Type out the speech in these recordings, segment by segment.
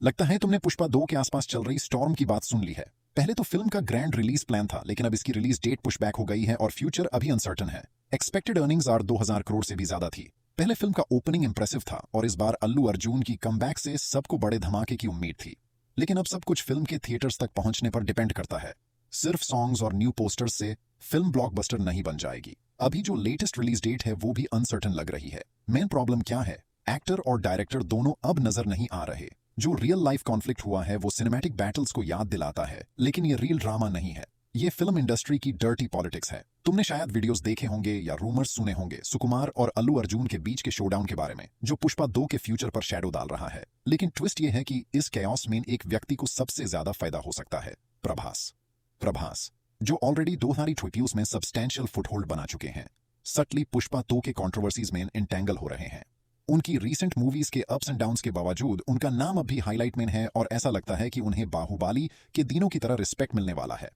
लगता है तुमने पुष्पा 2 के आसपास चल रही स्टॉर्म की बात सुन ली है। पहले तो फिल्म का ग्रैंड रिलीज प्लान था, लेकिन अब इसकी रिलीज डेट पुशबैक हो गई है और फ्यूचर अभी अनसर्टन है। एक्सपेक्टेड अर्निंग्स 2000 करोड़ से भी ज्यादा थी। पहले फिल्म का ओपनिंग इंप्रेसिव था और इस बार अल्लू अर्जुन की कमबैक से सबको बड़े धमाके की उम्मीद थी। लेकिन अब सब कुछ फिल्म के थिएटर्स तक पहुंचने पर डिपेंड करता है। सिर्फ सॉन्ग्स और न्यू पोस्टर्स से फिल्म ब्लॉकबस्टर नहीं बन जाएगी। अभी जो लेटेस्ट रिलीज डेट है वो भी अनसर्टन लग रही है। मेन प्रॉब्लम क्या है? एक्टर और डायरेक्टर दोनों अब नजर नहीं आ रहे। जो रियल लाइफ कॉन्फ्लिक्ट हुआ है वो सिनेमैटिक बैटल्स को याद दिलाता है, लेकिन ये रियल ड्रामा नहीं है। ये फिल्म इंडस्ट्री की डर्टी पॉलिटिक्स है। तुमने शायद वीडियोस देखे होंगे या रूमर्स सुने होंगे सुकुमार और अल्लू अर्जुन के बीच के शोडाउन के बारे में, जो पुष्पा 2 के फ्यूचर पर शैडो डाल रहा है। लेकिन ट्विस्ट ये है कि इस कैओस में एक व्यक्ति को सबसे ज्यादा फायदा हो सकता है, प्रभास, जो ऑलरेडी 2022 में सब्सटैंशियल फुटहोल्ड बना चुके हैं। सटली पुष्पा 2 के कंट्रोवर्सीज में इंटेंगल हो रहे हैं। उनकी रीसेंट मूवीज के अप्स एंड डाउन्स के बावजूद उनका नाम अब भी हाईलाइट में है और ऐसा लगता है कि उन्हें बाहुबली के दिनों की तरह रिस्पेक्ट मिलने वाला है।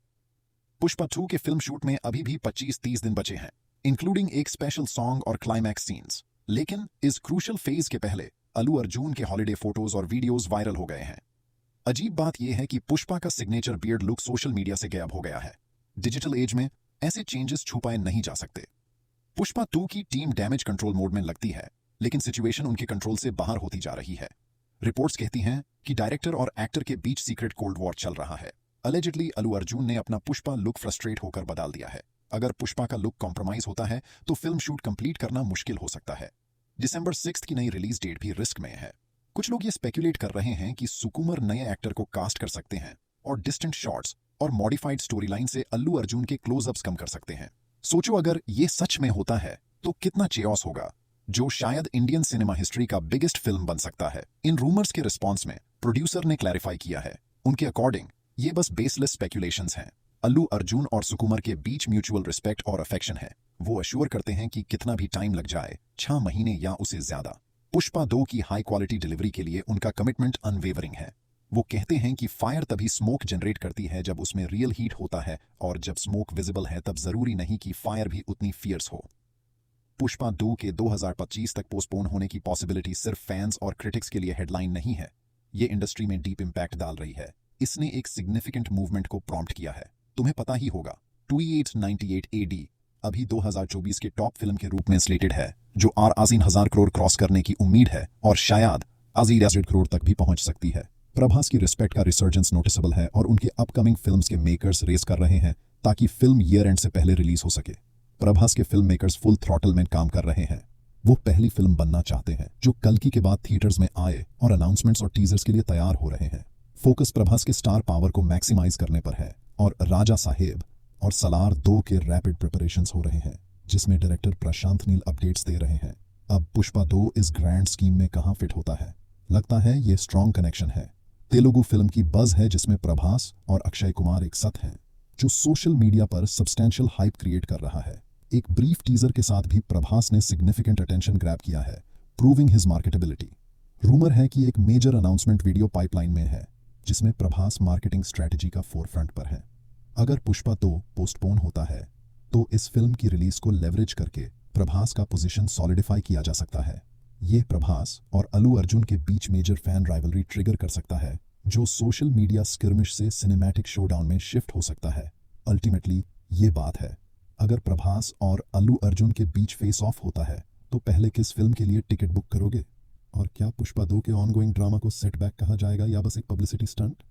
पुष्पा 2 के फिल्म शूट में अभी भी 25-30 दिन बचे हैं, इंक्लूडिंग एक स्पेशल सॉन्ग और क्लाइमैक्स सीन्स। लेकिन इस क्रूशल फेज के पहले अल्लू अर्जुन के हॉलिडे फोटोज और वीडियोज वायरल हो गए हैं। अजीब बात यह है कि पुष्पा का signature beard look social media से गायब हो गया है। डिजिटल एज में ऐसे चेंजेस छुपाए नहीं जा सकते। पुष्पा 2 की टीम डैमेज कंट्रोल मोड में लगती है, लेकिन सिचुएशन उनके कंट्रोल से बाहर होती जा रही है। रिपोर्ट्स कहती हैं कि डायरेक्टर और एक्टर के बीच सीक्रेट कोल्ड वॉर चल रहा है। अलेजिडली अल्लू अर्जुन ने अपना पुष्पा लुक फ्रस्ट्रेट होकर बदल दिया है। अगर पुष्पा का लुक कॉम्प्रोमाइज होता है तो फिल्म शूट कंप्लीट करना मुश्किल हो सकता है। दिसंबर 6 की नई रिलीज डेट भी रिस्क में है। कुछ लोग ये स्पेकुलेट कर रहे हैं कि सुकुमार नए एक्टर को कास्ट कर सकते हैं और डिस्टेंट शॉट्स और मॉडिफाइड स्टोरी लाइन से अल्लू अर्जुन के क्लोजअप्स कम कर सकते हैं। सोचो अगर ये सच में होता है तो कितना चेओस होगा, जो शायद इंडियन सिनेमा हिस्ट्री का बिगेस्ट फिल्म बन सकता है। इन रूमर्स के रिस्पॉन्स में प्रोड्यूसर ने क्लैरिफाई किया है, उनके अकॉर्डिंग ये बस बेसलेस स्पेकुलेशंस हैं। अल्लू अर्जुन और सुकुमार के बीच म्यूचुअल रिस्पेक्ट और अफेक्शन है। वो अश्योर करते हैं कि कितना भी टाइम लग जाए, 6 महीने या उससे ज्यादा, पुष्पा 2 की हाई क्वालिटी डिलीवरी के लिए उनका कमिटमेंट अनवेवरिंग है। वो कहते हैं कि फायर तभी स्मोक जनरेट करती है जब उसमें रियल हीट होता है, और जब स्मोक विजिबल है तब जरूरी नहीं कि फायर भी उतनी फियर्स हो। पुष्पा 2 के 2025 तक पोस्टपोन होने की पॉसिबिलिटी सिर्फ फैंस और क्रिटिक्स के लिए हेडलाइन नहीं है, ये इंडस्ट्री में डीप इंपैक्ट डाल रही है। इसने एक सिग्निफिकेंट मूवमेंट को प्रॉम्प्ट किया है। तुम्हें पता ही होगा, 2898 AD अभी 2024 के टॉप फिल्म के रूप में स्लेटेड है, जो आज़ीन 1000 करोड़ क्रॉस करने की उम्मीद है और शायद आज़ीन 100 करोड़ तक भी पहुंच सकती है। प्रभास की रिस्पेक्ट का रिसर्जेंस नोटिसेबल है और उनके अपकमिंग फिल्म्स के मेकर्स रेस कर रहे हैं ताकि फिल्म ईयर एंड से पहले रिलीज हो सके। प्रभास के फिल्म मेकर्स फुल थ्रॉटल में काम कर रहे हैं। वो पहली फिल्म बनना चाहते हैं जो कल्कि के बाद थिएटर्स में आए और अनाउंसमेंट्स और टीजर्स के लिए तैयार हो रहे हैं। फोकस प्रभास के स्टार पावर को मैक्सिमाइज करने पर है और राजा साहेब और सलार 2 के रैपिड प्रिपरेशंस हो रहे हैं, जिसमें डायरेक्टर प्रशांत नील अपडेट्स दे रहे हैं। अब पुष्पा 2 इस ग्रैंड स्कीम में कहां फिट होता है? लगता है ये स्ट्रॉन्ग कनेक्शन है। तेलुगु फिल्म की बज है जिसमें प्रभास और अक्षय कुमार एक साथ हैं, जो सोशल मीडिया पर सब्सटैंशियल हाइप क्रिएट कर रहा है। एक ब्रीफ टीजर के साथ भी प्रभास ने सिग्निफिकेंट अटेंशन ग्रैब किया है, प्रूविंग हिज मार्केटेबिलिटी। रूमर है कि एक मेजर अनाउंसमेंट वीडियो पाइपलाइन में है, जिसमें प्रभास मार्केटिंग स्ट्रेटजी का फोरफ्रंट पर है। अगर पुष्पा 2 पोस्टपोन होता है तो इस फिल्म की रिलीज को लेवरेज करके प्रभास का पोजीशन सॉलिडिफाई किया जा सकता है। ये प्रभास और अल्लू अर्जुन के बीच मेजर फैन राइवलरी ट्रिगर कर सकता है, जो सोशल मीडिया स्किर्मिश से सिनेमैटिक शोडाउन में शिफ्ट हो सकता है। अल्टीमेटली ये बात है, अगर प्रभास और अल्लू अर्जुन के बीच फेस ऑफ होता है तो पहले किस फिल्म के लिए टिकट बुक करोगे? और क्या पुष्पा 2 के ऑनगोइंग ड्रामा को सेटबैक कहा जाएगा या बस एक पब्लिसिटी स्टंट?